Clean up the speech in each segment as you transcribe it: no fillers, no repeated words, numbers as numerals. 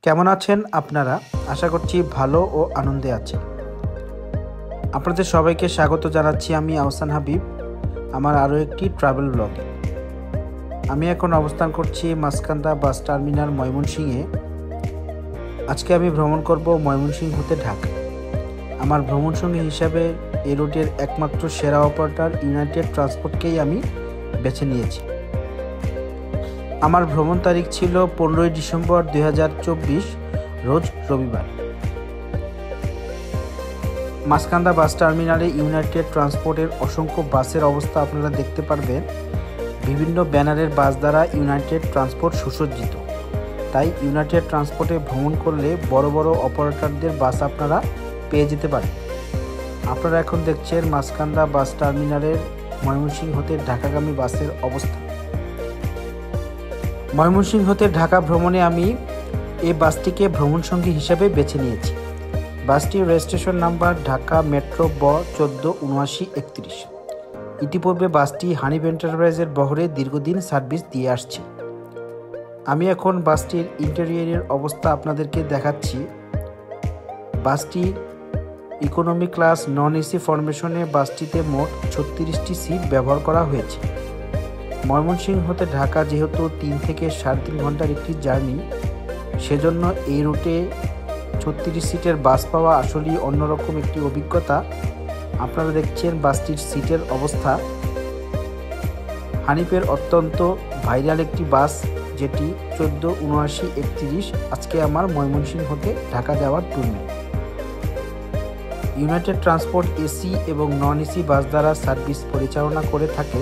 কেমন আছেন আপনারা? আশা করছি ভালো ও আনন্দে আছেন। আপনাদের সবাইকে স্বাগত জানাচ্ছি আমি আহসান হাবিব আমার আরও একটি ট্রাভেল ব্লগে। আমি এখন অবস্থান করছি মাসকান্দা বাস টার্মিনাল ময়মনসিংহে। আজকে আমি ভ্রমণ করব ময়মনসিংহ হতে ঢাকা। আমার ভ্রমণ সঙ্গী হিসাবে এই রুটের একমাত্র সেরা অপারেটর ইউনাইটেড ট্রান্সপোর্টকেই আমি বেছে নিয়েছি। আমার ভ্রমণ তারিখ ছিল 15 ডিসেম্বর 2024 রোজ রবিবার। মাসকান্দা বাস টার্মিনালে ইউনাইটেড ট্রান্সপোর্টের অসংখ্য বাসের অবস্থা আপনারা দেখতে পারবেন। বিভিন্ন ব্যানারের বাস দ্বারা ইউনাইটেড ট্রান্সপোর্ট সুসজ্জিত, তাই ইউনাইটেড ট্রান্সপোর্টে ভ্রমণ করলে বড় বড় অপারেটরদের বাস আপনারা পেয়ে যেতে পারেন। আপনারা এখন দেখছেন মাসকান্দা বাস টার্মিনালের ময়মনসিংহ হতে ঢাকাগামী বাসের অবস্থা। ময়মনসিংহ হতে ঢাকা ভ্রমণে আমি এই বাসটিকে ভ্রমণ সঙ্গী হিসাবে বেছে নিয়েছি। বাসটির রেজিস্ট্রেশন নাম্বার ঢাকা মেট্রো ব 147931। ইতিপূর্বে বাসটি হানিফ এন্টারপ্রাইজের বহরে দীর্ঘদিন সার্ভিস দিয়ে আসছে। আমি এখন বাসটির ইন্টেরিয়রের অবস্থা আপনাদেরকে দেখাচ্ছি। বাসটি ইকোনমি ক্লাস নন এসি ফরমেশনে বাসটিতে মোট 36টি সিট ব্যবহার করা হয়েছে। ময়মনসিংহ হতে ঢাকা যেহেতু 3 থেকে 3.5 ঘন্টার একটি জার্নি, সেজন্য এই রুটে 36 সিটের বাস পাওয়া আসলেই অন্যরকম একটি অভিজ্ঞতা। আপনারা দেখছেন বাসটির সিটের অবস্থা। হানিফের অত্যন্ত ভাইরাল একটি বাস, যেটি 147931 আজকে আমার ময়মনসিংহ হতে ঢাকা যাওয়ার ট্যুরে। ইউনাইটেড ট্রান্সপোর্ট এসি এবং নন এসি বাস দ্বারা সার্ভিস পরিচালনা করে থাকে।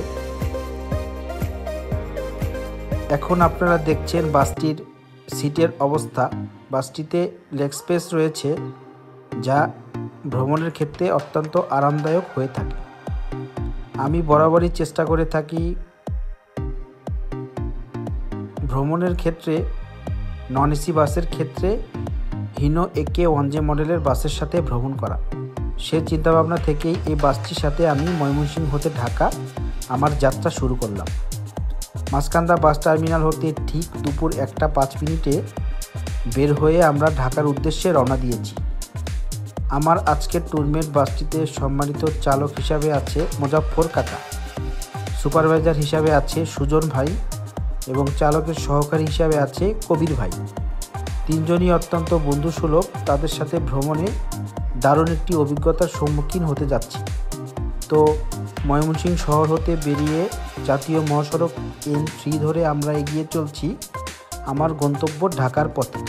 এখন আপনারা দেখছেন বাসটির সিটের অবস্থা। বাসটিতে লেগ স্পেস রয়েছে, যা ভ্রমণের ক্ষেত্রে অত্যন্ত আরামদায়ক হয়ে থাকে। আমি বরাবরই চেষ্টা করে থাকি ভ্রমণের ক্ষেত্রে নন এসি বাসের ক্ষেত্রে হিনো একে 1J মডেলের বাসের সাথে ভ্রমণ করা। সে চিন্তাভাবনা থেকেই এই বাসটির সাথে আমি ময়মনসিংহ হতে ঢাকা আমার যাত্রা শুরু করলাম। মাসকান্দা বাস টার্মিনাল হতে ঠিক দুপুর 1:05 বের হয়ে আমরা ঢাকার উদ্দেশ্যে রওনা দিয়েছি। আমার আজকের ট্যুরমেট বাসটিতে সম্মানিত চালক হিসাবে আছে মোজাফফর কাকা, সুপারভাইজার হিসাবে আছে সুজন ভাই এবং চালকের সহকারী হিসাবে আছে কবির ভাই। তিনজনই অত্যন্ত বন্ধুসুলভ। তাদের সাথে ভ্রমণে দারুণ একটি অভিজ্ঞতার সম্মুখীন হতে যাচ্ছি। তো ময়মনসিংহ শহর হতে বেরিয়ে জাতীয় মহাসড়ক N3 ধরে আমরা এগিয়ে চলছি আমার গন্তব্য ঢাকার পথে।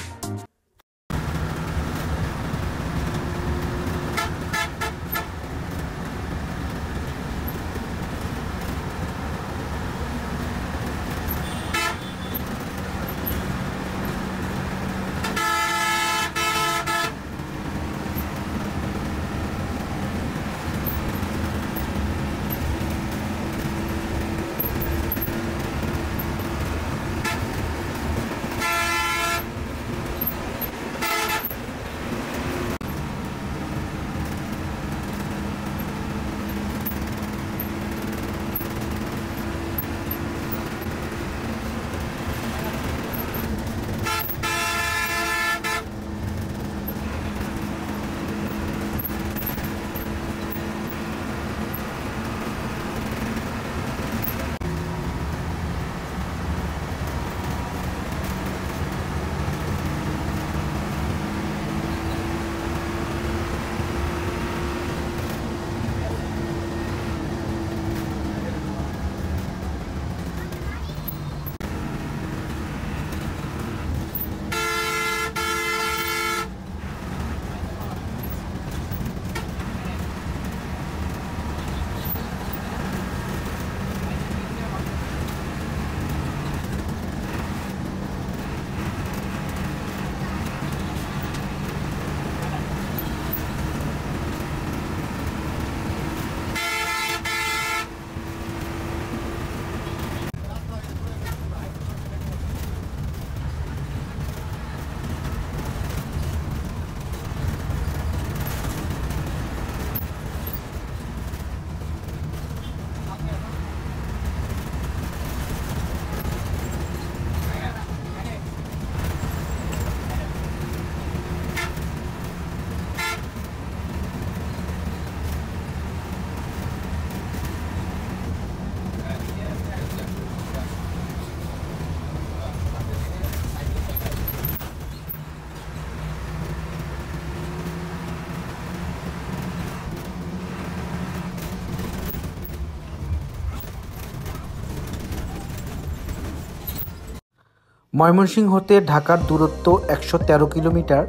ময়মনসিংহ হতে ঢাকার দূরত্ব 113 কিলোমিটার।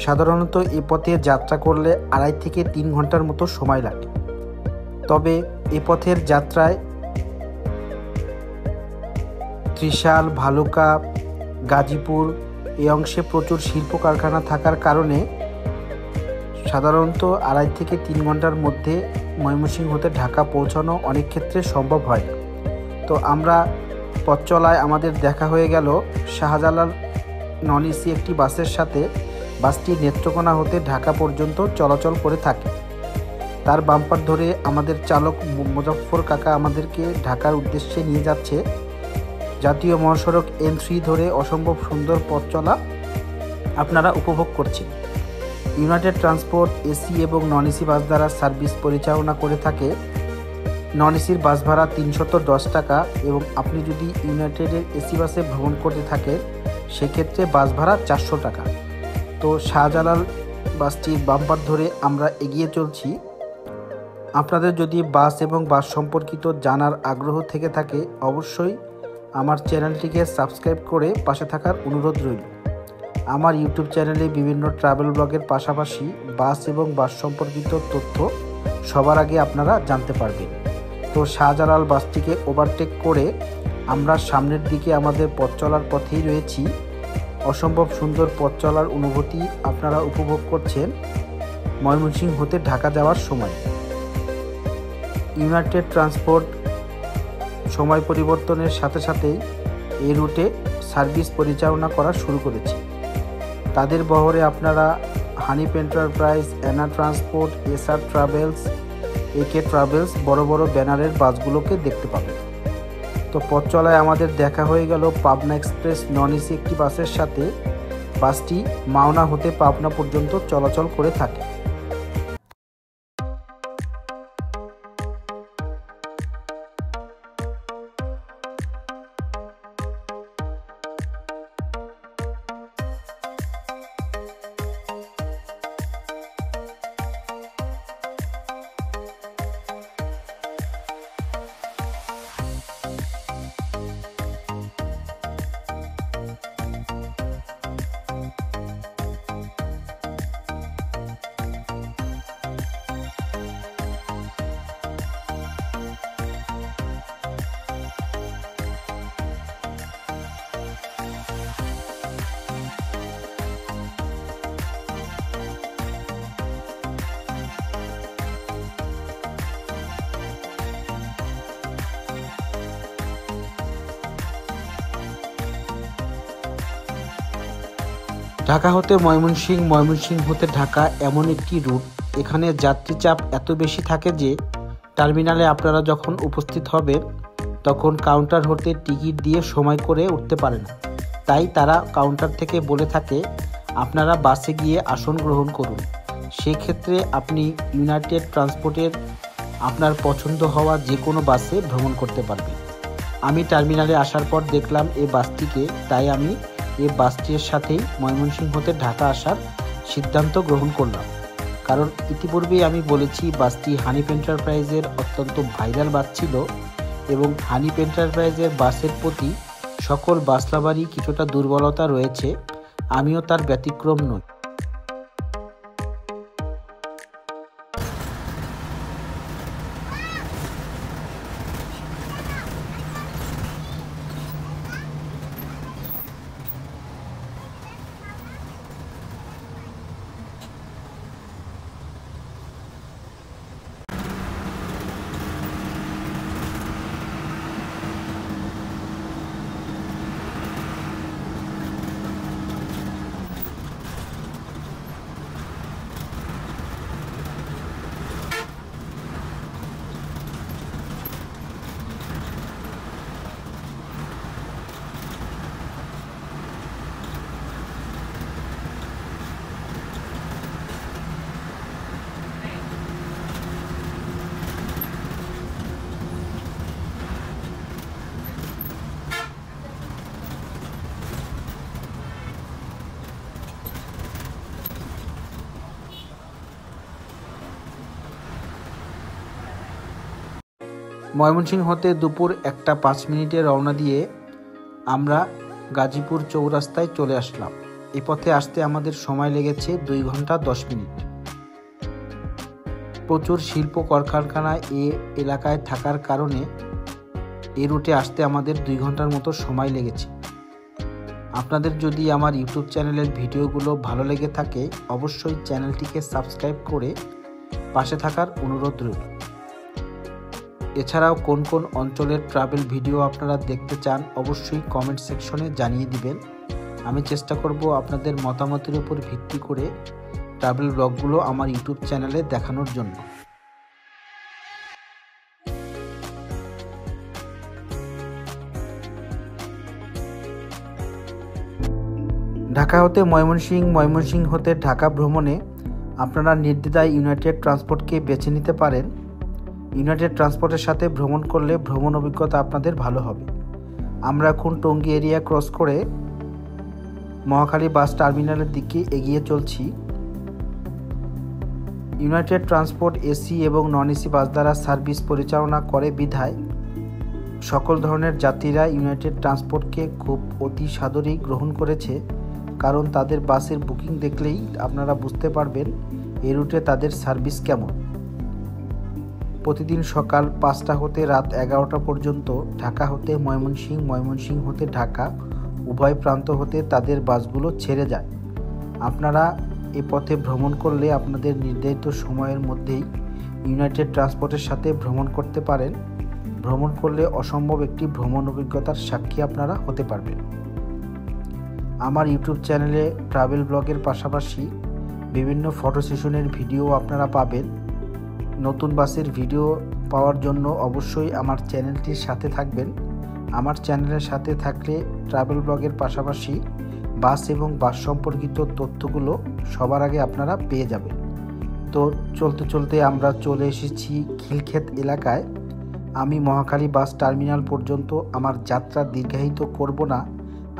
সাধারণত এ পথে যাত্রা করলে 2.5 থেকে 3 ঘন্টার মতো সময় লাগে। তবে এ পথের যাত্রায় ত্রিশাল, ভালুকা, গাজীপুর এই অংশে প্রচুর শিল্প কারখানা থাকার কারণে সাধারণত 2.5 থেকে 3 ঘন্টার মধ্যে ময়মনসিংহ হতে ঢাকা পৌঁছানো অনেক ক্ষেত্রে সম্ভব হয়। তো আমরা পথ চলায় আমাদের দেখা হয়ে গেল শাহজালাল নন এসি একটি বাসের সাথে। বাসটি নেত্রকোনা হতে ঢাকা পর্যন্ত চলাচল করে থাকে। তার বাম্পার ধরে আমাদের চালক মুজফ্ফর কাকা আমাদেরকে ঢাকার উদ্দেশ্যে নিয়ে যাচ্ছে। জাতীয় মহাসড়ক N3 ধরে অসম্ভব সুন্দর পথ চলা আপনারা উপভোগ করছেন। ইউনাইটেড ট্রান্সপোর্ট এসি এবং নন এসি বাস দ্বারা সার্ভিস পরিচালনা করে থাকে। নন এসির বাস ভাড়া 310 টাকা এবং আপনি যদি ইউনাইটেডের এসি বাসে ভ্রমণ করতে থাকেন সেক্ষেত্রে বাস ভাড়া 400 টাকা। তো শাহজালাল বাসটির বাম্পার ধরে আমরা এগিয়ে চলছি। আপনাদের যদি বাস এবং বাস সম্পর্কিত জানার আগ্রহ থেকে থাকে অবশ্যই আমার চ্যানেলটিকে সাবস্ক্রাইব করে পাশে থাকার অনুরোধ রইল। আমার ইউটিউব চ্যানেলে বিভিন্ন ট্রাভেল ব্লগের পাশাপাশি বাস এবং বাস সম্পর্কিত তথ্য সবার আগে আপনারা জানতে পারবেন। তো শাহজালাল বাসটিকে ওভারটেক করে আমরা সামনের দিকে আমাদের পথ চলার পথেই রয়েছি। অসম্ভব সুন্দর পথ চলার অনুভূতি আপনারা উপভোগ করছেন ময়মনসিংহ হতে ঢাকা যাওয়ার সময়। ইউনাইটেড ট্রান্সপোর্ট সময় পরিবর্তনের সাথে সাথেই এই রুটে সার্ভিস পরিচালনা করা শুরু করেছে। তাদের বহরে আপনারা Hanif enterprise, Ena transport, SR travels, AK travels বড় বড় ব্যানারের বাসগুলোকে দেখতে পাবেন। তো পথ চলায় আমাদের দেখা হয়ে গেল পাবনা এক্সপ্রেস নন এসি একটি বাসের সাথে। বাসটি মাওনা হতে পাবনা পর্যন্ত চলাচল করে থাকে। ঢাকা হতে ময়মনসিংহ, ময়মনসিংহ হতে ঢাকা এমন একটি রুট, এখানে যাত্রী চাপ এত বেশি থাকে যে টার্মিনালে আপনারা যখন উপস্থিত হবেন তখন কাউন্টার হতে টিকিট দিয়ে সময় করে উঠতে পারে না। তাই তারা কাউন্টার থেকে বলে থাকে আপনারা বাসে গিয়ে আসন গ্রহণ করুন। সেক্ষেত্রে আপনি ইউনাইটেড ট্রান্সপোর্টের আপনার পছন্দ হওয়া যে কোনো বাসে ভ্রমণ করতে পারবেন। আমি টার্মিনালে আসার পর দেখলাম এই বাসটিকে, তাই আমি এই বাসটির সাথেই ময়মনসিংহ হতে ঢাকা আসার সিদ্ধান্ত গ্রহণ করলাম। কারণ ইতিপূর্বেই আমি বলেছি বাসটি হানিফ এন্টারপ্রাইজের অত্যন্ত ভাইরাল বাস ছিল এবং হানিফ এন্টারপ্রাইজের বাসের প্রতি সকল বাস লাভারই কিছুটা দুর্বলতা রয়েছে, আমিও তার ব্যতিক্রম নই। ময়মনসিংহ হতে দুপুর 1টা 5 মিনিটে রওনা দিয়ে আমরা গাজীপুর চৌরাস্তায় চলে আসলাম। এ পথে আসতে আমাদের সময় লেগেছে 2 ঘন্টা 10 মিনিট। প্রচুর শিল্প কলকারখানা এ এলাকায় থাকার কারণে এই রুটে আসতে আমাদের 2 ঘন্টার মতো সময় লেগেছে। আপনাদের যদি আমার ইউটিউব চ্যানেলের ভিডিওগুলো ভালো লেগে থাকে অবশ্যই চ্যানেলটিকে সাবস্ক্রাইব করে পাশে থাকার অনুরোধ রইল। এছাড়াও কোন কোন অঞ্চলের ট্রাভেল ভিডিও আপনারা দেখতে চান অবশ্যই কমেন্ট সেকশনে জানিয়ে দিবেন। আমি চেষ্টা করব আপনাদের মতামতের উপর ভিত্তি করে ট্রাভেল ব্লগগুলো আমার ইউটিউব চ্যানেলে দেখানোর জন্য। ঢাকা হতে ময়মনসিংহ, ময়মনসিংহ হতে ঢাকা ভ্রমণে আপনারা নির্দ্বিধায় ইউনাইটেড ট্রান্সপোর্টকে বেছে নিতে পারেন। ইউনাইটেড ট্রান্সপোর্টের সাথে ভ্রমণ করলে ভ্রমণ অভিজ্ঞতা আপনাদের ভালো হবে। আমরা এখন টঙ্গী এরিয়া ক্রস করে মহাখালী বাস টার্মিনালের দিকে এগিয়ে চলছি। ইউনাইটেড ট্রান্সপোর্ট এসি এবং নন এসি বাস দ্বারা সার্ভিস পরিচালনা করে বিধায় সকল ধরনের যাত্রীরা ইউনাইটেড ট্রান্সপোর্টকে খুব অতি সাদরেই গ্রহণ করেছে, কারণ তাদের বাসের বুকিং দেখলেই আপনারা বুঝতে পারবেন এই রুটে তাদের সার্ভিস কেমন। প্রতিদিন সকাল 5টা হতে রাত 11টা পর্যন্ত ঢাকা হতে ময়মনসিংহ, ময়মনসিংহ হতে ঢাকা উভয় প্রান্ত হতে তাদের বাসগুলো ছেড়ে যায়। আপনারা এ পথে ভ্রমণ করলে আপনাদের নির্ধারিত সময়ের মধ্যেই ইউনাইটেড ট্রান্সপোর্টের সাথে ভ্রমণ করতে পারেন। ভ্রমণ করলে অসম্ভব একটি ভ্রমণ অভিজ্ঞতার সাক্ষী আপনারা হতে পারবেন। আমার ইউটিউব চ্যানেলে ট্রাভেল ব্লগের পাশাপাশি বিভিন্ন ফটো সেশনের ভিডিও আপনারা পাবেন। নতুন বাসের ভিডিও পাওয়ার জন্য অবশ্যই আমার চ্যানেলটির সাথে থাকবেন। আমার চ্যানেলের সাথে থাকলে ট্রাভেল ব্লগের পাশাপাশি বাস এবং বাস সম্পর্কিত তথ্যগুলো সবার আগে আপনারা পেয়ে যাবেন। তো চলতে চলতে আমরা চলে এসেছি খিলক্ষেত এলাকায়। আমি মহাখালী বাস টার্মিনাল পর্যন্ত আমার যাত্রা দীর্ঘায়িত করব না,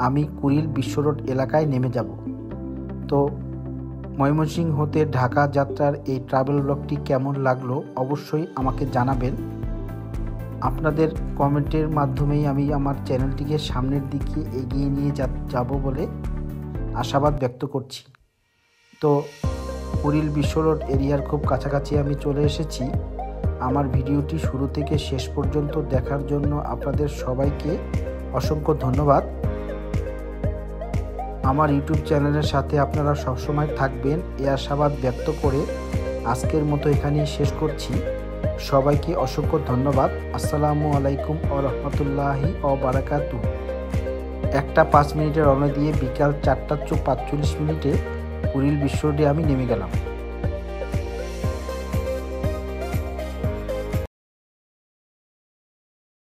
আমি কুড়িল বিশ্ব রোড এলাকায় নেমে যাব। তো ময়মনসিংহ হতে ঢাকা যাত্রার এই ট্রাভেল ব্লগটি কেমন লাগলো অবশ্যই আমাকে জানাবেন। আপনাদের কমেন্টের মাধ্যমেই আমি আমার চ্যানেলটিকে সামনের দিকে এগিয়ে নিয়ে যাব বলে আশাবাদ ব্যক্ত করছি। তো কুড়িল বিশ্ব রোড এরিয়ার খুব কাছাকাছি আমি চলে এসেছি। আমার ভিডিওটি শুরু থেকে শেষ পর্যন্ত দেখার জন্য আপনাদের সবাইকে অসংখ্য ধন্যবাদ। আমার ইউটিউব চ্যানেলের সাথে আপনারা সবসময় থাকবেন এই আশাবাদ ব্যক্ত করে আজকের মতো এখানেই শেষ করছি। সবাইকে অসংখ্য ধন্যবাদ। আসসালামু আলাইকুম ওয়া রাহমাতুল্লাহি ওয়া বারাকাতুহু। 1টা 5 মিনিটে রওনা দিয়ে বিকাল 4টা 45 মিনিটে কুড়িল বিশ্ব রোডে আমি নেমে গেলাম।